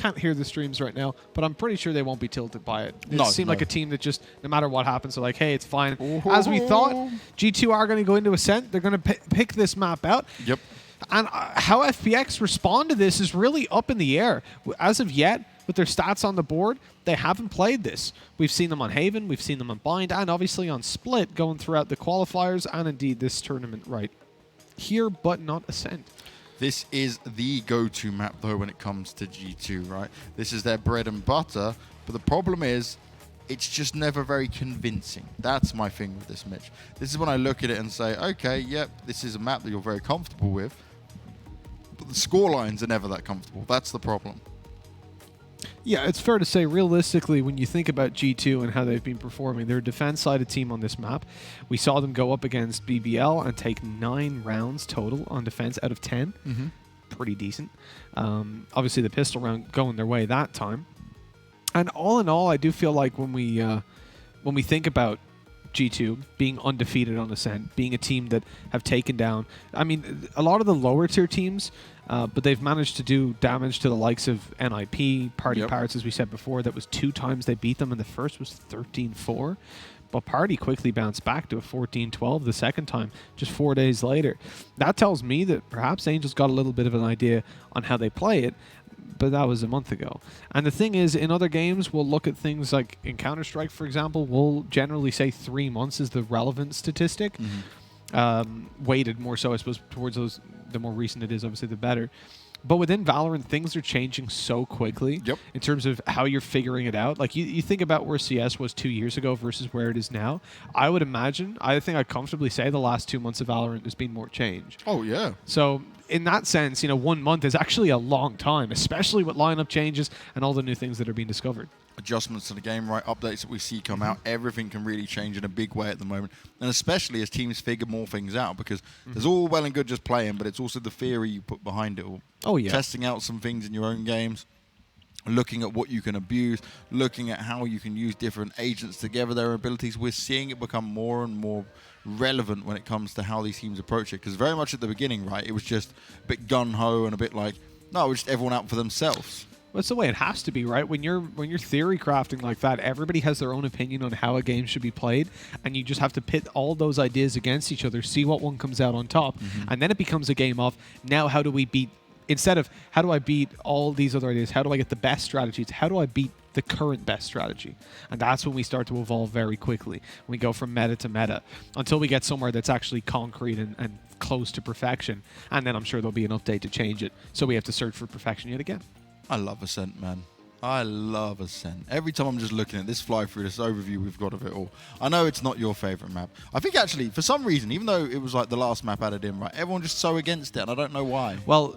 can't hear the streams right now, but I'm pretty sure they won't be tilted by it. It seemed like a team that just, no matter what happens, they're like, hey, it's fine. As we thought, G2 are going to go into Ascent. They're going to pick this map out. Yep. And how FPX respond to this is really up in the air. As of yet, with their stats on the board, they haven't played this. We've seen them on Haven, we've seen them on Bind, and obviously on Split going throughout the qualifiers and indeed this tournament right here, but not Ascent. This is the go-to map, though, when it comes to G2, right? This is their bread and butter, but the problem is it's just never very convincing. That's my thing with this, Mitch. This is when I look at it and say, okay, yep, this is a map that you're very comfortable with, but the score lines are never that comfortable. That's the problem. Yeah, it's fair to say, realistically, when you think about G2 and how they've been performing, they're a defense-sided team on this map. We saw them go up against BBL and take 9 rounds total on defense out of 10. Pretty decent. Obviously, the pistol round going their way that time. And all in all, I do feel like when we think about G2 being undefeated on Ascent, being a team that have taken down, I mean, a lot of the lower tier teams, but they've managed to do damage to the likes of NIP, Party Pirates, as we said before. That was 2 times they beat them, and the first was 13-4. But Party quickly bounced back to a 14-12 the second time, just 4 days later. That tells me that perhaps Angel's got a little bit of an idea on how they play it, but that was a month ago. And the thing is, in other games, we'll look at things like in Counter-Strike, for example, we'll generally say 3 months is the relevant statistic. Weighted more so, I suppose, towards those, the more recent it is, obviously, the better. But within Valorant, things are changing so quickly in terms of how you're figuring it out. Like, you think about where CS was 2 years ago versus where it is now. I would imagine, I think I'd comfortably say the last 2 months of Valorant there's been more change. Oh, yeah. So, in that sense, 1 month is actually a long time, especially with lineup changes and all the new things that are being discovered. Adjustments to the game, right? Updates that we see come out. Everything can really change in a big way at the moment. And especially as teams figure more things out, because there's all well and good just playing, but it's also the theory you put behind it all. Oh, yeah. Testing out some things in your own games, looking at what you can abuse, looking at how you can use different agents together, their abilities. We're seeing it become more and more relevant when it comes to how these teams approach it. Because very much at the beginning, right, it was just a bit gun-ho and a bit like, no, it was just everyone out for themselves. That's the way it has to be, right? When you're theory crafting like that, everybody has their own opinion on how a game should be played, and you just have to pit all those ideas against each other, see what one comes out on top, and then it becomes a game of, now how do we beat, instead of how do I beat all these other ideas, how do I get the best strategies, how do I beat the current best strategy? And that's when we start to evolve very quickly. We go from meta to meta until we get somewhere that's actually concrete and close to perfection, and then I'm sure there'll be an update to change it, so we have to search for perfection yet again. I love Ascent, man. I love Ascent. Every time I'm just looking at this fly-through, this overview we've got of it all. I know it's not your favorite map. I think actually, for some reason, even though it was like the last map added in, right, everyone's just so against it, and I don't know why. Well,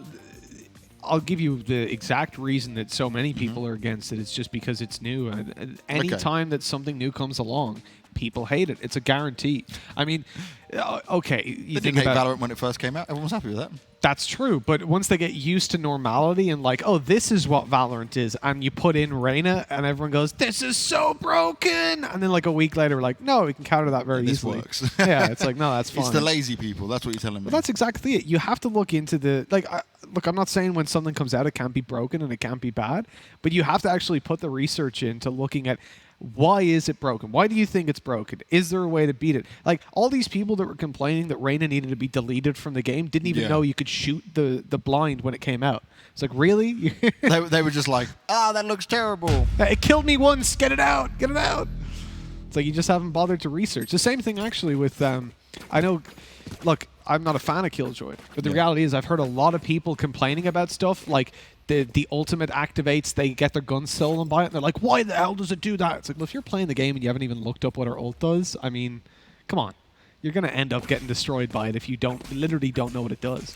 I'll give you the exact reason that so many people are against it. It's just because it's new. Any time that something new comes along, people hate it. It's a guarantee. I mean, okay. You They didn't hate Valorant when it first came out. Everyone was happy with that. That's true, but once they get used to normality and like, oh, this is what Valorant is, and you put in Reyna, and everyone goes, this is so broken, and then like a week later, we're like, no, we can counter that very easily. This works. Yeah, it's like, no, that's fine. It's the lazy people. That's what you're telling me. Well, that's exactly it. You have to look into the, like, look, I'm not saying when something comes out, it can't be broken and it can't be bad, but you have to actually put the research into looking at, why is it broken? Why do you think it's broken? Is there a way to beat it? Like, all these people that were complaining that Reyna needed to be deleted from the game didn't even know you could shoot the blind when it came out. It's like, really? they were just like, that looks terrible. It killed me once. Get it out. Get it out. It's like you just haven't bothered to research. The same thing, actually, with... I know... Look, I'm not a fan of Killjoy, but the reality is I've heard a lot of people complaining about stuff like the ultimate activates, they get their guns stolen by it, and they're like, why the hell does it do that? It's like, well, if you're playing the game and you haven't even looked up what our ult does, I mean, come on. You're going to end up getting destroyed by it if you literally don't know what it does.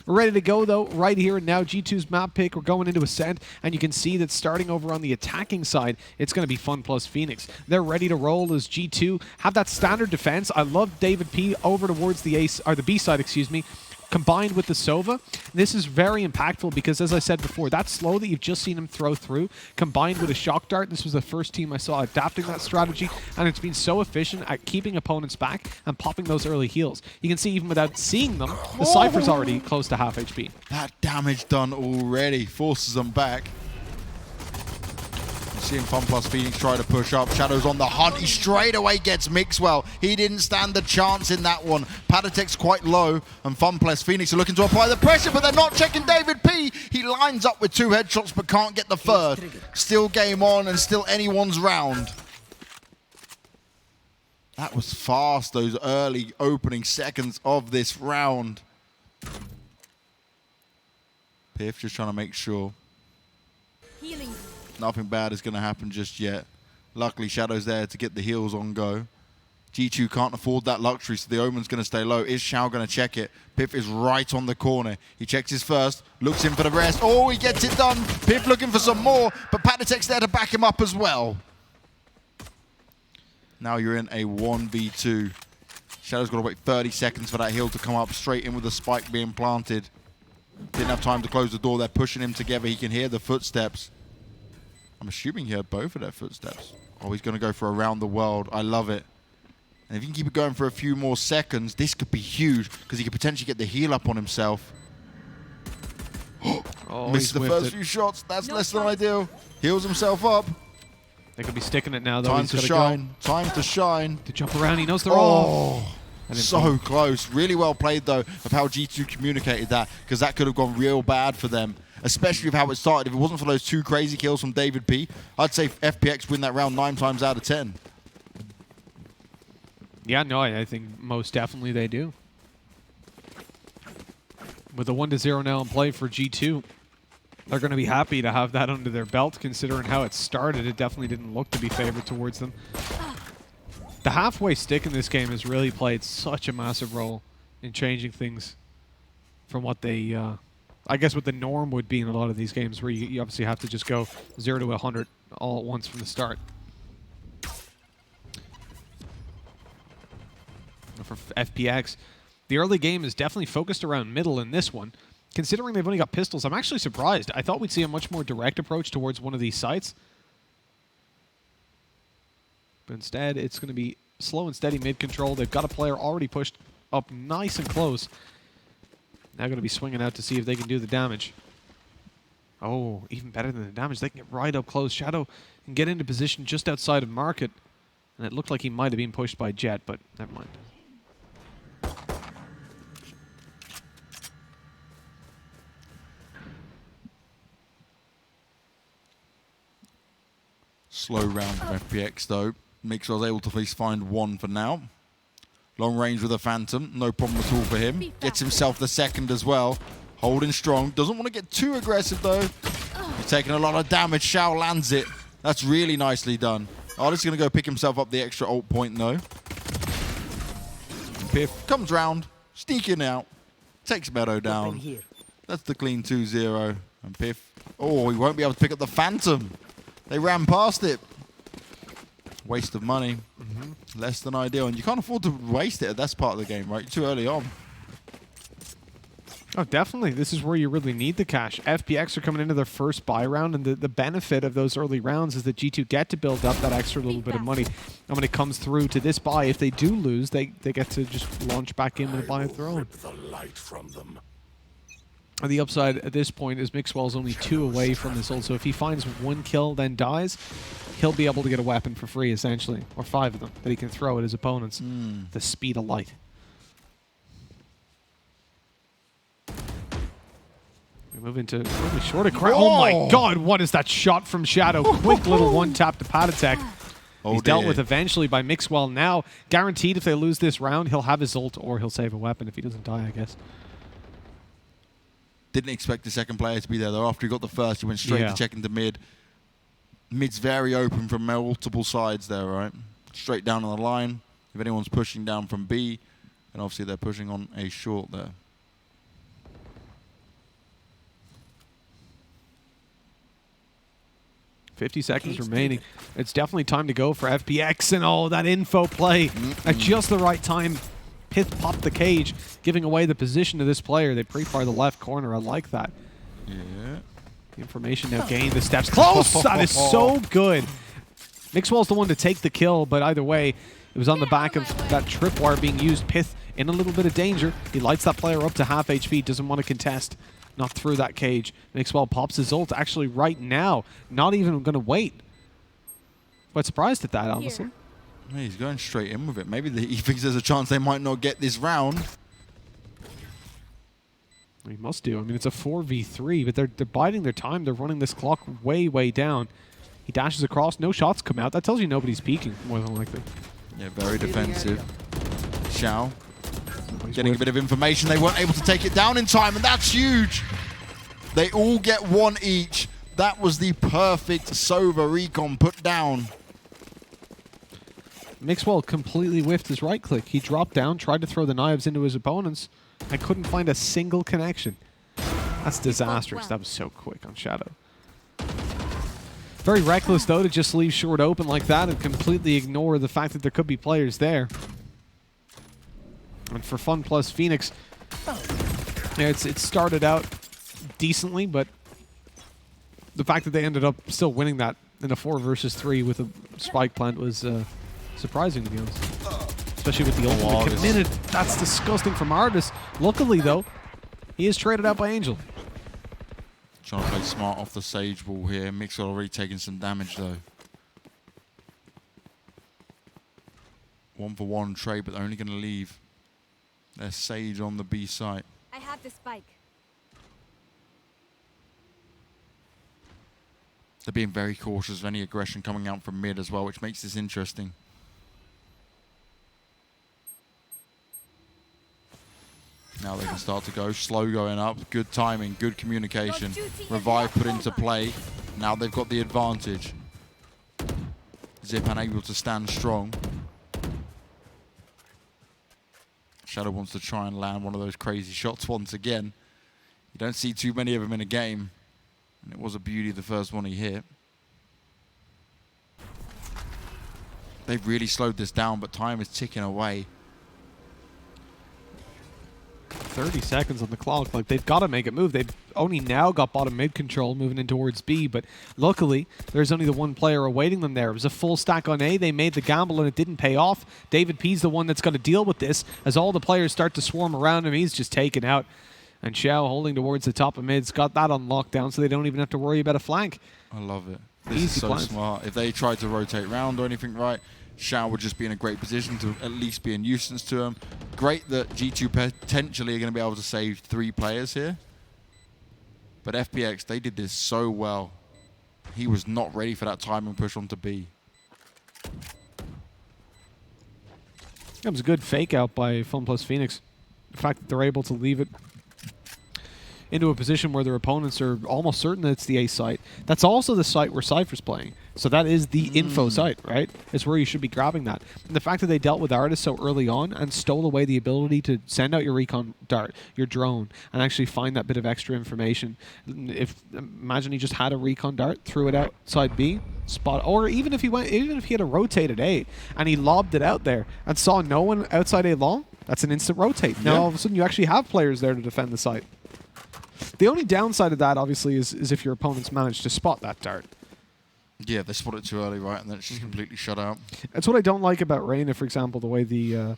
We're ready to go, though, right here and now. G2's map pick. We're going into Ascent, and you can see that starting over on the attacking side, it's going to be Fun plus Phoenix. They're ready to roll as G2 have that standard defense. I love David P over towards the B side, excuse me, combined with the Sova. This is very impactful because, as I said before, that slow that you've just seen him throw through, combined with a shock dart, this was the first team I saw adapting that strategy, and it's been so efficient at keeping opponents back and popping those early heals. You can see even without seeing them, the Cypher's already close to half HP. That damage done already forces them back. Seeing Fun plus Phoenix try to push up. Shadow's on the hunt. He straight away gets Mixwell. He didn't stand a chance in that one. Patatek's quite low, and Fun plus Phoenix are looking to apply the pressure, but they're not checking David P. He lines up with 2 headshots, but can't get the third. Still game on, and still anyone's round. That was fast, those early opening seconds of this round. Piff just trying to make sure nothing bad is going to happen just yet. Luckily, Shadow's there to get the heals on go. G2 can't afford that luxury, so the Omen's going to stay low. Is Xiao going to check it? Piff is right on the corner. He checks his first, looks in for the rest. Oh, he gets it done. Piff looking for some more, but Patatek's there to back him up as well. Now you're in a 1v2. Shadow's got to wait 30 seconds for that heal to come up, straight in with the spike being planted. Didn't have time to close the door. They're pushing him together. He can hear the footsteps. I'm assuming he heard both of their footsteps. Oh, he's going to go for around the world. I love it. And if he can keep it going for a few more seconds, this could be huge because he could potentially get the heal up on himself. Oh, missed the first few shots. That's less than ideal. Heals himself up. They could be sticking it now, though. Time to shine. Time to shine. To jump around. He knows they're off. So close. Really well played, though, of how G2 communicated that, because that could have gone real bad for them, especially with how it started. If it wasn't for those 2 crazy kills from David P, I'd say FPX win that round 9 times out of 10. Yeah, no, I think most definitely they do. With a 1-0 now in play for G2, they're going to be happy to have that under their belt, considering how it started. It definitely didn't look to be favored towards them. The halfway stick in this game has really played such a massive role in changing things from what they, I guess what the norm would be in a lot of these games, where you obviously have to just go 0 to 100 all at once from the start. For FPX, the early game is definitely focused around middle in this one. Considering they've only got pistols, I'm actually surprised. I thought we'd see a much more direct approach towards one of these sites. But instead, it's going to be slow and steady mid-control. They've got a player already pushed up nice and close. Now going to be swinging out to see if they can do the damage. Oh, even better than the damage. They can get right up close. Shadow can get into position just outside of Market. And it looked like he might have been pushed by Jet, but never mind. Slow round from FPX, though. Mixwell's able to at least find 1 for now. Long range with a Phantom. No problem at all for him. Gets himself the second as well. Holding strong. Doesn't want to get too aggressive, though. He's taking a lot of damage. Xiao lands it. That's really nicely done. Artist's going to go pick himself up the extra ult point, though. Piff comes round. Sneaking out. Takes Meadow down. That's the clean 2-0. And Piff... Oh, he won't be able to pick up the Phantom. They ran past it. Waste of money. Less than ideal. And you can't afford to waste it at this part of the game, right? You're too early on. Oh, definitely. This is where you really need the cash. FPX are coming into their first buy round, and the benefit of those early rounds is that G2 get to build up that extra little bit of money. And when it comes through to this buy, if they do lose, they get to just launch back in with a buy of their own. And the upside at this point is Mixwell's only 2 away from this ult, so if he finds 1 kill then dies, he'll be able to get a weapon for free, essentially. Or 5 of them that he can throw at his opponents. The speed of light. We move into really shorter crowd. Oh my god, what is that shot from Shadow? Quick little 1-tap to Patatek. He's dealt with eventually by Mixwell. Now, guaranteed if they lose this round, he'll have his ult or he'll save a weapon if he doesn't die, I guess. Didn't expect the second player to be there, though. After he got the first, he went straight to check into mid. Mid's very open from multiple sides there, right? Straight down on the line. If anyone's pushing down from B, and obviously they're pushing on A short there. $50 seconds remaining. It's definitely time to go for FPX, and oh, that info play at just the right time. Pith popped the cage, giving away the position to this player. They pre-fire the left corner. I like that. Yeah. The information now gained. The steps close. That is so good. Mixwell's the one to take the kill, but either way, it was on the back of that tripwire being used. Pith in a little bit of danger. He lights that player up to half HP. Doesn't want to contest. Not through that cage. Mixwell pops his ult actually right now. Not even going to wait. Quite surprised at that, honestly. Yeah, he's going straight in with it. Maybe he thinks there's a chance they might not get this round. He must do. I mean, it's a 4v3, but they're biding their time. They're running this clock way, way down. He dashes across. No shots come out. That tells you nobody's peeking, more than likely. Yeah, very defensive. Xiao getting a bit of information. They weren't able to take it down in time, and that's huge. They all get one each. That was the perfect Sova recon put down. Mixwell completely whiffed his right click. He dropped down, tried to throw the knives into his opponents. I couldn't find a single connection. That's disastrous. That was so quick on Shadow. Very reckless, though, to just leave short open like that and completely ignore the fact that there could be players there. And for Fun Plus Phoenix, yeah, it started out decently, but the fact that they ended up still winning that in a 4 versus 3 with a spike plant was surprising, to be honest. Especially with the ultimate committed. That's disgusting from Artis. Luckily, though, he is traded out by Angel. Trying to play smart off the Sage wall here. Mixwell already taking some damage, though. 1-for-1 trade, but they're only going to leave their Sage on the B site. I have the spike. They're being very cautious of any aggression coming out from mid as well, which makes this interesting. Now they can start to go. Slow going up. Good timing. Good communication. Revive put into play. Now they've got the advantage. Zip unable to stand strong. Shadow wants to try and land one of those crazy shots once again. You don't see too many of them in a game. And it was a beauty the first one he hit. They've really slowed this down, but time is ticking away. 30 seconds on the clock. Like, they've got to make it move. They've only now got bottom mid control moving in towards B, but luckily there's only the one player awaiting them there. It was a full stack on A. They made the gamble and it didn't pay off. David P's the one that's got to deal with this as all the players start to swarm around him. He's just taken out. And Xiao holding towards the top of mid's got that on lockdown, so they don't even have to worry about a flank. I love it. This is so smart. If they tried to rotate round or anything right, Xiao would just be in a great position to at least be a nuisance to him. Great that G2 potentially are going to be able to save 3 players here. But FPX, they did this so well. He was not ready for that timing push onto B. That was a good fake out by Fun Plus Phoenix. The fact that they're able to leave it into a position where their opponents are almost certain that it's the A site. That's also the site where Cypher's playing. So that is the info site, right? It's where you should be grabbing that. And the fact that they dealt with Artis so early on and stole away the ability to send out your recon dart, your drone, and actually find that bit of extra information. Imagine he just had a recon dart, threw it outside B, spot, or even if he had a rotated A and he lobbed it out there and saw no one outside A long, that's an instant rotate. Now all of a sudden you actually have players there to defend the site. The only downside of that, obviously, is if your opponents manage to spot that dart. Yeah, they spot it too early, right, and then it's just completely shut out. That's what I don't like about Reyna, for example, the way the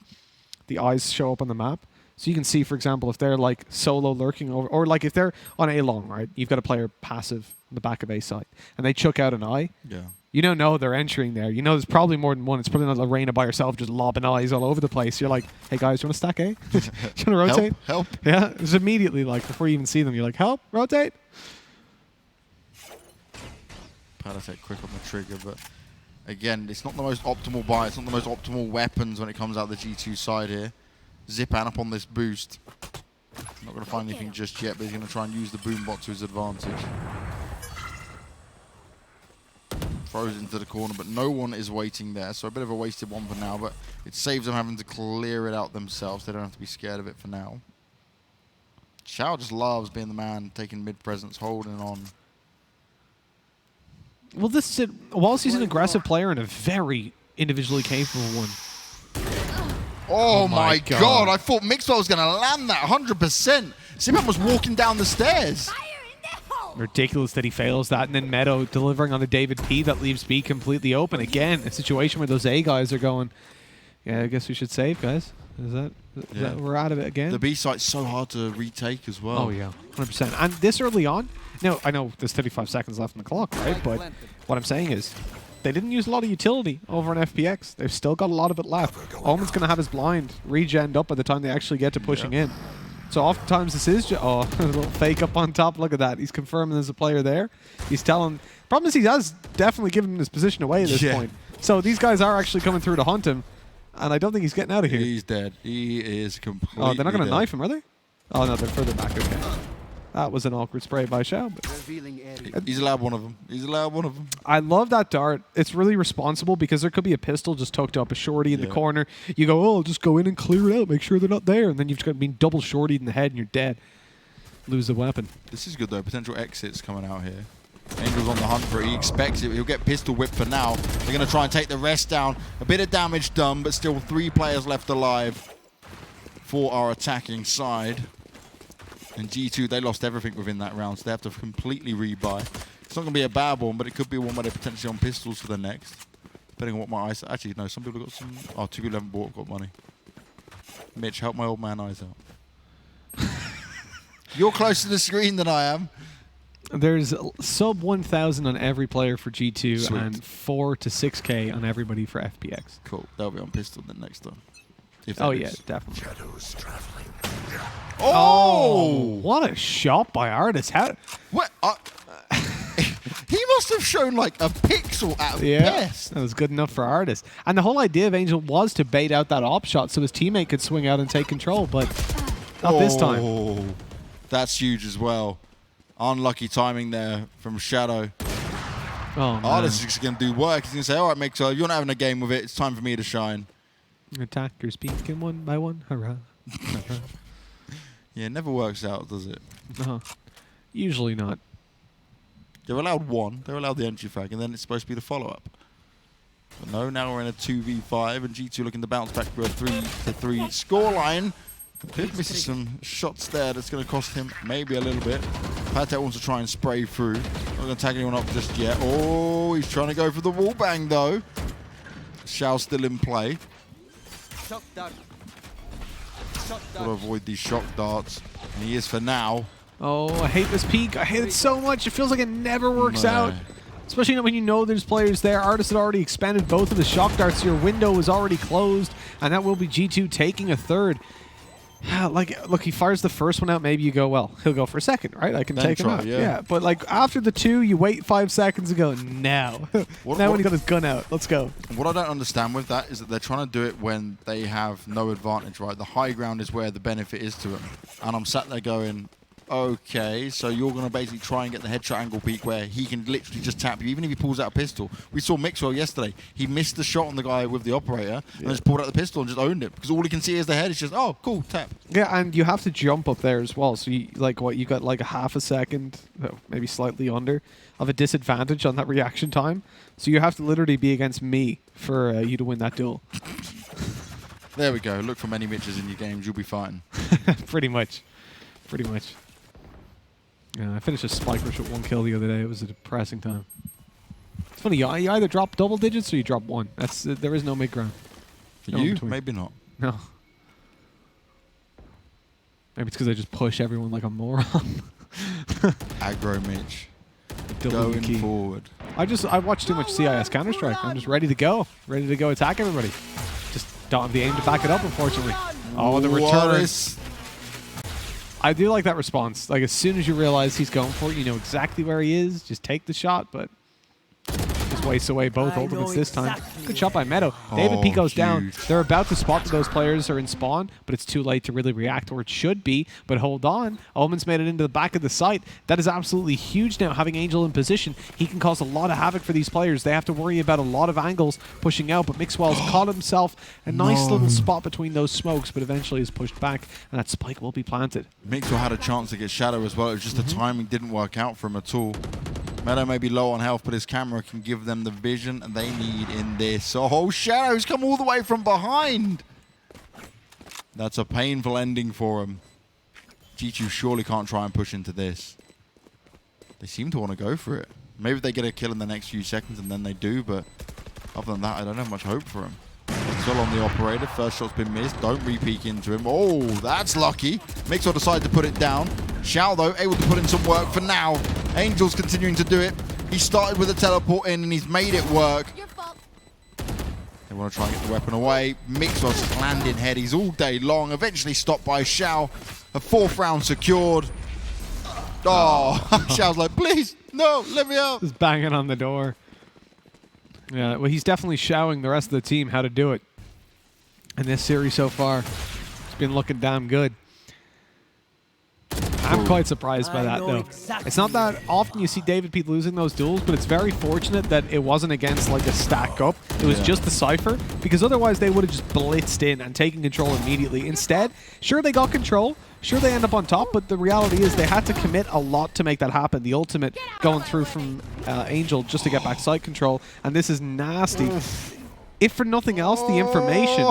eyes show up on the map. So you can see, for example, if they're like solo lurking over, or like if they're on A long, right, you've got a player passive on the back of A side, and they chuck out an eye. Yeah. You don't know they're entering there. You know there's probably more than one. It's probably not Reyna by herself just lobbing eyes all over the place. You're like, hey guys, do you want to stack A? Do you want to rotate? Help. Yeah, it's immediately like before you even see them, you're like, help, rotate. Palatec quick on the trigger, but again, it's not the most optimal buy. It's not the most optimal weapons when it comes out the G2 side here. Zipan up on this boost. Not going to find anything just yet, but he's going to try and use the boombot to his advantage. Throws into the corner, but no one is waiting there. So a bit of a wasted one for now, but it saves them having to clear it out themselves. They don't have to be scared of it for now. Xiao just loves being the man, taking mid-presence, holding on. Well, this is whilst he's an aggressive player and a very individually capable one. Oh my god, I thought Mixwell was going to land that 100%. Zipan was walking down the stairs. Ridiculous that he fails that, and then Meadow delivering on a David P that leaves B completely open. Again, a situation where those A guys are going, yeah, I guess we should save, guys. Is that we're out of it again? The B site's so hard to retake as well. Oh, yeah, 100%. And this early on, no, I know there's 35 seconds left on the clock, right? But what I'm saying is, they didn't use a lot of utility over on FPX. They've still got a lot of it left. Omen's going to have his blind regened up by the time they actually get to pushing in. So oftentimes this is just, oh, a little fake up on top. Look at that. He's confirming there's a player there. He's telling, problem is he has definitely given his position away at this point. So these guys are actually coming through to hunt him. And I don't think he's getting out of here. He's dead. He is completely Oh, they're not going to dead. knife him, are they? Oh, no, they're further back. Okay. That was an awkward spray by Xiao. But He's allowed one of them. He's allowed one of them. I love that dart. It's really responsible because there could be a pistol just tucked up a shorty in the corner. You go, oh, just go in and clear it out. Make sure they're not there. And then you've got been double shortied in the head and you're dead. Lose the weapon. This is good, though. Potential exits coming out here. Angel's on the hunt for it. He expects it. He'll get pistol whipped for now. They're going to try and take the rest down. A bit of damage done, but still 3 players left alive for our attacking side. And G2, they lost everything within that round, so they have to completely rebuy. It's not going to be a bad one, but it could be one where they're potentially on pistols for the next. Depending on what my eyes... Actually, no, some people have got some... Oh, 2 people haven't got money. Mitch, help my old man eyes out. You're closer to the screen than I am. There's sub 1,000 on every player for G2 Sweet. and 4 to 6K on everybody for FPX. Cool. They'll be on pistol then next time. Oh, yeah, definitely. Shadows traveling. Oh! What a shot by Artis. How? What? He must have shown like a pixel at best. That was good enough for Artis. And the whole idea of Angel was to bait out that op shot so his teammate could swing out and take control, but not this time. Oh, that's huge as well. Unlucky timing there from Shadow. Oh, man. Artis is going to do work. He's going to say, all right, Mixwell, you're not having a game with it. It's time for me to shine. Attackers peeking one by one. Hurrah. Yeah, it never works out, does it? Usually not. They're allowed 1. They're allowed the entry frag, and then it's supposed to be the follow-up. But no, now we're in a 2v5, and G2 looking to bounce back to a 3-3 scoreline. Cliff misses some shots there. That's going to cost him maybe a little bit. Patek wants to try and spray through. Not going to tag anyone up just yet. Oh, he's trying to go for the wall bang, though. Xiao's still in play. Got to avoid these shock darts. And he is for now. Oh, I hate this peak. I hate it so much. It feels like it never works out. Especially when you know there's players there. Artis had already expanded both of the shock darts. Your window was already closed. And that will be G2 taking a third. Like, look, he fires the first one out. Maybe you go, well, he'll go for a second, right? I can Then take him try, out. yeah. But like after the 2, you wait 5 seconds and go, now. Now when he got his gun out, let's go. What I don't understand with that is that they're trying to do it when they have no advantage, right? The high ground is where the benefit is to them. And I'm sat there going, okay, so you're going to basically try and get the headshot angle peak where he can literally just tap you, even if he pulls out a pistol. We saw Mixwell yesterday. He missed the shot on the guy with the operator and just pulled out the pistol and just owned it. Because all he can see is the head. It's just, oh, cool, tap. Yeah, and you have to jump up there as well. So, you, like, what, you got like a half a second, maybe slightly under, of a disadvantage on that reaction time. So you have to literally be against me for you to win that duel. There we go. Look for many Mitches in your games. You'll be fine. Pretty much. Pretty much. Yeah, I finished a spike rush with 1 kill the other day. It was a depressing time. It's funny, you either drop double digits or you drop 1. That's there is no mid ground. For No you? between. Maybe not. No. Maybe it's because I just push everyone like a moron. Aggro Mitch. Double Going key. forward. I watch too much CIS Counter-Strike. I'm just ready to go. Ready to go attack everybody. Just don't have the aim to back it up, unfortunately. Oh, the return. I do like that response. Like, as soon as you realize he's going for it, you know exactly where he is. Just take the shot, but just wastes away both ultimates this time. Good shot by Meadow. David P goes down. They're about to spot that those players are in spawn, but it's too late to really react, or it should be. But hold on. Omen's made it into the back of the site. That is absolutely huge now, having Angel in position. He can cause a lot of havoc for these players. They have to worry about a lot of angles pushing out, but Mixwell's caught himself a nice little spot between those smokes, but eventually is pushed back, and that spike will be planted. Mixwell had a chance to get Shadow as well. It was just the timing didn't work out for him at all. Meadow may be low on health, but his camera can give them the vision they need in this. Oh, Shadow's come all the way from behind. That's a painful ending for him. G2 surely can't try and push into this. They seem to want to go for it. Maybe they get a kill in the next few seconds and then they do, but other than that, I don't have much hope for him. Still on the operator. First shot's been missed. Don't re-peek into him. Oh, that's lucky. Mixwell decided to put it down. Xiao, though, able to put in some work for now. Angel's continuing to do it. He started with a teleport in and he's made it work. Your fault. They want to try and get the weapon away. Mixwell's just landing headies all day long. Eventually stopped by Xiao. A 4th round secured. Oh, Xiao's like, please, no, let me out. Just banging on the door. Yeah, well, he's definitely showing the rest of the team how to do it. In this series so far, it's been looking damn good. I'm quite surprised by that, though. It's not that often you see David Pete losing those duels, but it's very fortunate that it wasn't against like a stack up. It was just the Cypher, because otherwise they would have just blitzed in and taken control immediately. Instead, sure, they got control. Sure, they end up on top, but the reality is they had to commit a lot to make that happen. The ultimate going through from Angel just to get back side control, and this is nasty. If for nothing else, the information.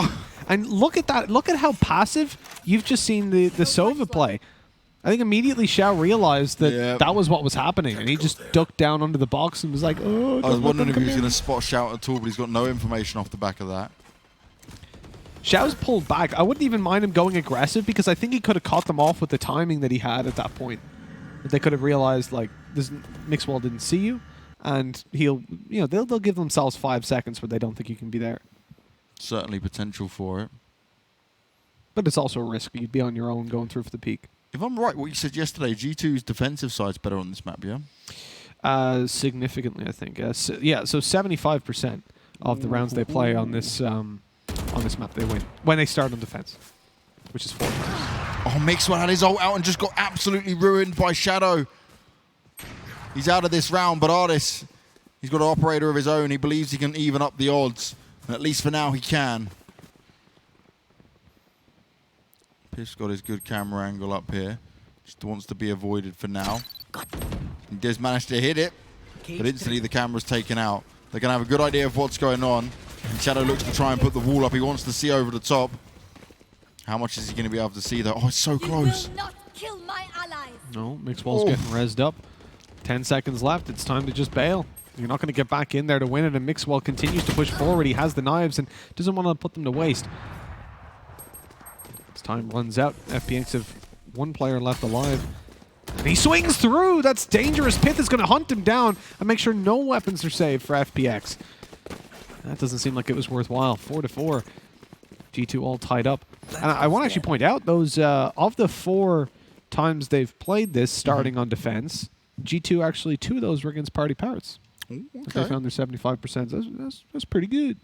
And look at that. Look at how passive you've just seen the Sova play. I think immediately Xiao realized that that was what was happening, and he just ducked down under the box and was like, oh, I was wondering if he was going to spot Shout at all, but he's got no information off the back of that. Xiao's pulled back. I wouldn't even mind him going aggressive because I think he could have caught them off with the timing that he had at that point. They could have realized, like, this Mixwell didn't see you, and he'll, you know, they'll give themselves 5 seconds where they don't think you can be there. Certainly potential for it. But it's also a risk. You'd be on your own going through for the peak. If I'm right, what you said yesterday, G2's defensive side's better on this map, yeah? Significantly, I think. So 75% of the rounds they play on this map, they win. When they start on defense, which is 4 times. Oh, Mixwell had his ult out and just got absolutely ruined by Shadow. He's out of this round, but Artis, he's got an operator of his own. He believes he can even up the odds. And at least for now, he can. Piff's got his good camera angle up here. Just wants to be avoided for now. He does manage to hit it, but instantly the camera's taken out. They're going to have a good idea of what's going on. And Shadow looks to try and put the wall up. He wants to see over the top. How much is he going to be able to see, though? Oh, it's so close. You will not kill my allies. No, Mixwell's getting rezzed up. 10 seconds left. It's time to just bail. You're not going to get back in there to win it, and Mixwell continues to push forward. He has the knives and doesn't want to put them to waste. As time runs out, FPX have 1 player left alive. And he swings through! That's dangerous. Pith is going to hunt him down and make sure no weapons are saved for FPX. That doesn't seem like it was worthwhile. 4-4. G2 all tied up. And I want to actually point out, those of the 4 times they've played this starting on defense, G2 actually 2 of those were against Party Pirates. Okay. They found their 75%. That's pretty good.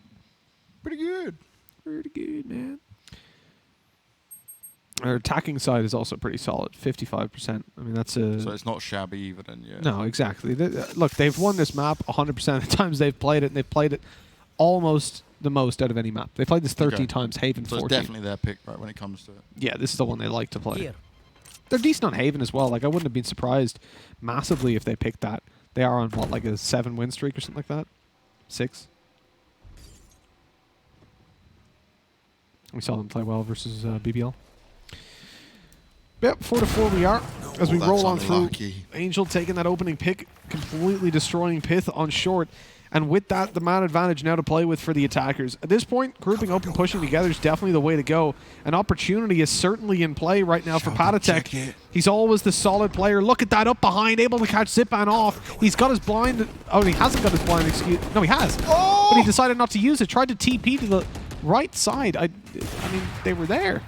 Pretty good. Pretty good, man. Our attacking side is also pretty solid, 55%. I mean, that's a... So it's not shabby either then, yeah. No, exactly. Look, they've won this map 100% of the times they've played it, and they've played it almost the most out of any map. They played this 13 times, Haven 14. So it's definitely their pick, right, when it comes to it. Yeah, this is the one they like to play. They're decent on Haven as well. Like, I wouldn't have been surprised massively if they picked that. They are on, what, like a 7-win streak or something like that? 6? We saw them play well versus BBL. Yep, 4-4 we are. As we roll on through, Angel taking that opening pick, completely destroying Pith on short. And with that, the man advantage now to play with for the attackers. At this point, grouping up and pushing together is definitely the way to go. An opportunity is certainly in play right now for Patatek. He's always the solid player. Look at that up behind, able to catch Zipan off. He's got his blind. Oh, he hasn't got his blind, excuse. No, he has. Oh! But he decided not to use it. Tried to TP to the right side. I mean, they were there.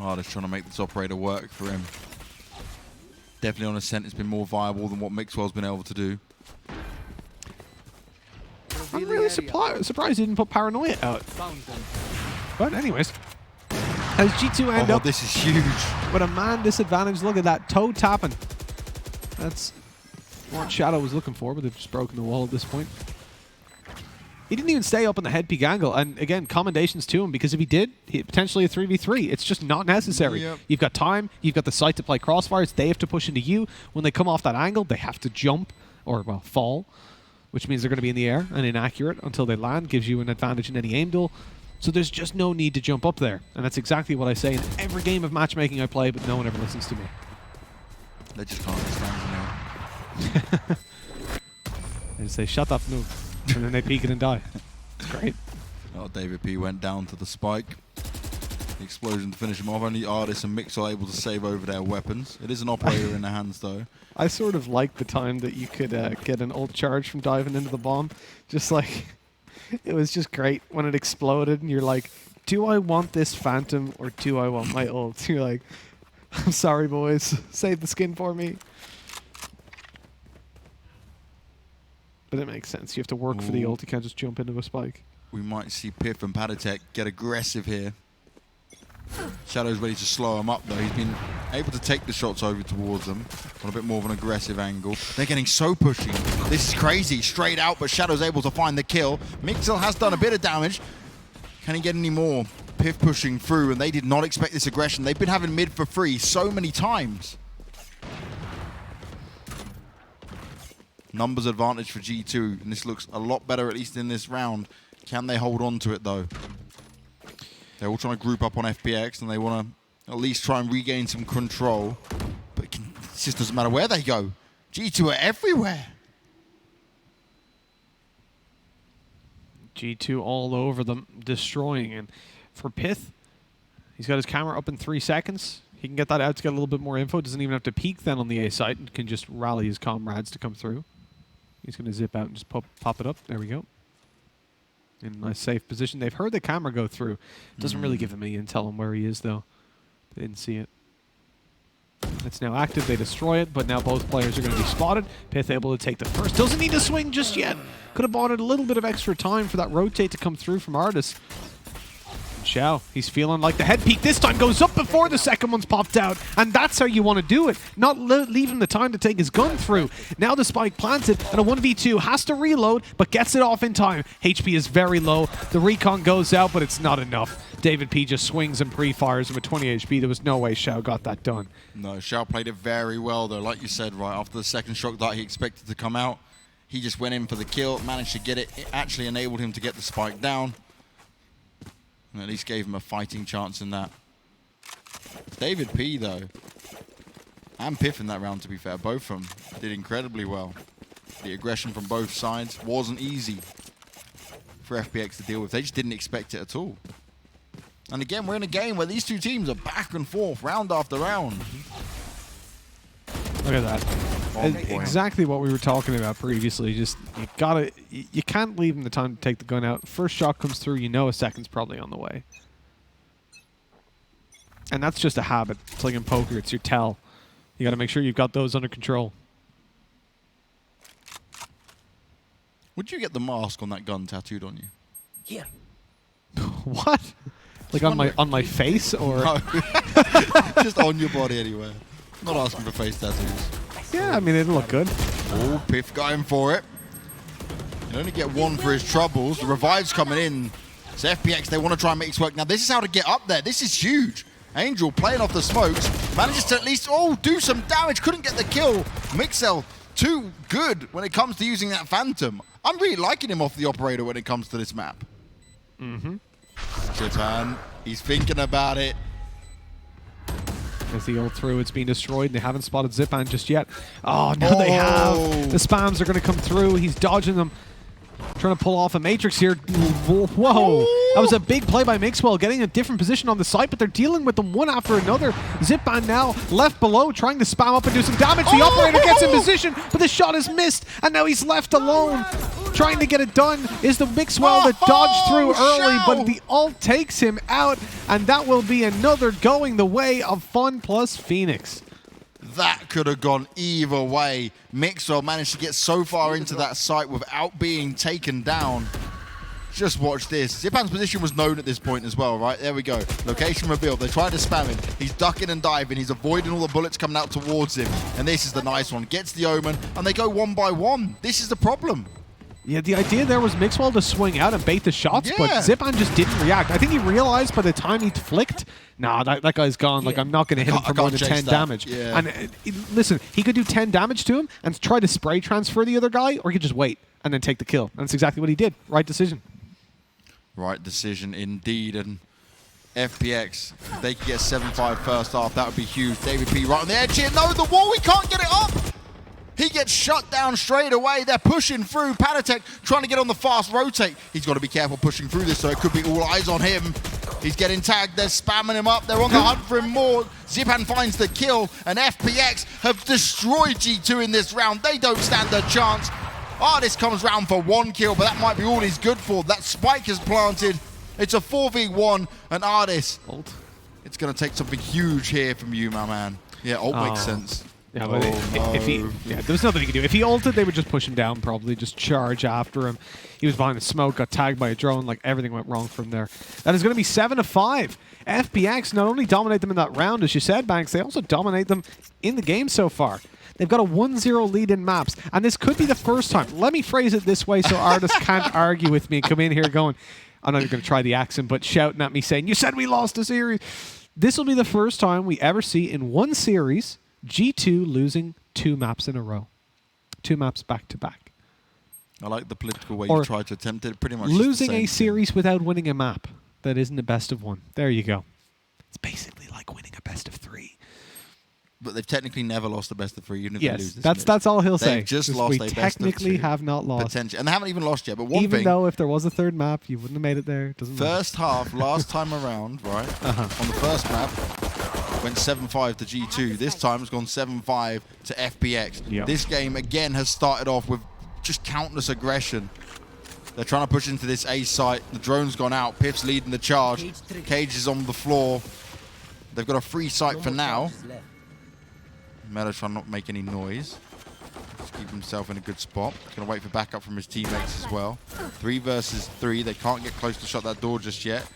Oh, just trying to make this operator work for him. Definitely on Ascent, it's been more viable than what Mixwell's been able to do. I'm really surprised he didn't put Paranoia out. But anyways, as G2 end up this is huge. With a man disadvantage, look at that toe tapping. That's what Shadow was looking for, but they've just broken the wall at this point. He didn't even stay up in the head peak angle, and again, commendations to him, because if he did, potentially a 3v3. It's just not necessary. Yep. You've got time, you've got the sight to play crossfires, they have to push into you. When they come off that angle, they have to jump, or, well, fall, which means they're going to be in the air and inaccurate until they land, gives you an advantage in any aim duel. So there's just no need to jump up there, and that's exactly what I say in every game of matchmaking I play, but no one ever listens to me. They just can't understand now. They just say, shut up, noob. And then they peek it and die. It's great. Oh, David P went down to the spike. The explosion to finish him off. Only Artis and Mix are able to save over their weapons. It is an operator in their hands, though. I sort of like the time that you could get an ult charge from diving into the bomb. Just like, it was just great when it exploded and you're like, do I want this Phantom or do I want my ult? You're like, I'm sorry, boys. Save the skin for me. But it makes sense. You have to work for the ult. You can't just jump into a spike. We might see Piff and Patatek get aggressive here. Shadow's ready to slow him up, though. He's been able to take the shots over towards them on a bit more of an aggressive angle. They're getting so pushy. This is crazy. Straight out, but Shadow's able to find the kill. Mixel has done a bit of damage. Can he get any more? Piff pushing through, and they did not expect this aggression. They've been having mid for free so many times. Numbers advantage for G2, and this looks a lot better, at least in this round. Can they hold on to it, though? They're all trying to group up on FPX, and they want to at least try and regain some control. But it just doesn't matter where they go. G2 are everywhere. G2 all over them, destroying. And for Pith, he's got his camera up in 3 seconds. He can get that out to get a little bit more info. Doesn't even have to peek then on the A site and can just rally his comrades to come through. He's going to zip out and just pop it up. There we go. In a nice safe position. They've heard the camera go through. Doesn't really give them any intel on where he is, though. They didn't see it. It's now active. They destroy it, but now both players are going to be spotted. Pith able to take the first. Doesn't need to swing just yet. Could have bought it a little bit of extra time for that rotate to come through from Artis. Xiao, he's feeling like the head peek this time goes up before the second one's popped out, and that's how you want to do it, not leave him the time to take his gun through. Now the spike planted, and a 1v2 has to reload, but gets it off in time. HP is very low, the recon goes out, but it's not enough. David P just swings and pre-fires, and with 20 HP, there was no way Xiao got that done. No, Xiao played it very well, though. Like you said, right after the second shock dart he expected to come out, he just went in for the kill, managed to get it. It actually enabled him to get the spike down. And at least gave him a fighting chance in that. David P, though, and Piff in that round, to be fair, both of them did incredibly well. The aggression from both sides wasn't easy for FPX to deal with. They just didn't expect it at all. And again, we're in a game where these two teams are back and forth, round after round. Look at that. Exactly what we were talking about previously. Just you can't leave him the time to take the gun out. First shot comes through, you know a second's probably on the way. And that's just a habit. It's like in poker, it's your tell. You got to make sure you've got those under control. Would you get the mask on that gun tattooed on you? Here. What? Like on my face or? No. Just on your body anywhere. Not asking for face tattoos. Yeah, I mean, it'll look good. Oh, Piff going for it. You only get one for his troubles. The revive's coming in. It's FPX. They want to try and make this work. Now, this is how to get up there. This is huge. Angel playing off the smokes. Manages to at least, do some damage. Couldn't get the kill. Mixel, too good when it comes to using that Phantom. I'm really liking him off the operator when it comes to this map. Chitan, he's thinking about it. As the ult through, it's being destroyed, and they haven't spotted Zipan just yet. Oh, no, they have. The spams are going to come through. He's dodging them. Trying to pull off a Matrix here. Whoa. That was a big play by Mixwell, getting a different position on the site, but they're dealing with them one after another. Zipan now left below, trying to spam up and do some damage. The operator gets in position, but the shot is missed, and now he's left alone. Trying to get it done is the Mixwell that dodged through early, but the ult takes him out, and that will be another going the way of Fun plus Phoenix. That could have gone either way. Mixwell managed to get so far into that site without being taken down. Just watch this. Zipan's position was known at this point as well, right? There we go. Location revealed. They tried to spam him. He's ducking and diving. He's avoiding all the bullets coming out towards him. And this is the nice one. Gets the Omen, and they go one by one. This is the problem. Yeah, the idea there was Mixwell to swing out and bait the shots, but Zipan just didn't react. I think he realized by the time he flicked, nah, that guy's gone. Like, I'm not going to hit him for more than 10 damage. Yeah. And listen, he could do 10 damage to him and try to spray transfer the other guy, or he could just wait and then take the kill. And that's exactly what he did. Right decision. Right decision indeed. And FPX, if they could get 7-5 first half, that would be huge. David P right on the edge here. No, the wall, we can't get it up. He gets shut down straight away. They're pushing through. Patatek trying to get on the fast rotate. He's got to be careful pushing through this, so it could be all eyes on him. He's getting tagged. They're spamming him up. They're on the hunt for him more. Zipan finds the kill, and FPX have destroyed G2 in this round. They don't stand a chance. Artist comes round for 1 kill, but that might be all he's good for. That spike is planted. It's a 4v1, and Artist, it's going to take something huge here from you, my man. Yeah, ult makes sense. Yeah, but if he, there was nothing he could do. If he ulted, they would just push him down, probably just charge after him. He was behind the smoke, got tagged by a drone, like everything went wrong from there. That is going to be 7-5. FPX not only dominate them in that round, as you said, Banks, they also dominate them in the game so far. They've got a 1-0 lead in maps, and this could be the first time. Let me phrase it this way so artists can't argue with me and come in here going, I'm not even going to try the accent, but shouting at me saying, you said we lost a series. This will be the first time we ever see in one series G2 losing 2 maps in a row. 2 maps back to back. I like the political way you try to attempt it. Pretty much losing a series without winning a map that isn't a best of 1. There you go. It's basically like winning a best of 3. But they've technically never lost a best of 3, even if they lose this match. That's all he'll say. They've just lost a best of 2. Technically have not lost. Potentially. And they haven't even lost yet. But one even thing, though if there was a 3rd map, you wouldn't have made it there. Doesn't first half, last time around, right, on the first map, went 7-5 to G2. This time it's gone 7-5 to FPX. Yep. This game, again, has started off with just countless aggression. They're trying to push into this A site. The drone's gone out. Piff's leading the charge. Cage is on the floor. They've got a free site for now. Meadows trying not to make any noise. Just keep himself in a good spot. He's going to wait for backup from his teammates as well. 3 versus 3. They can't get close to shut that door just yet.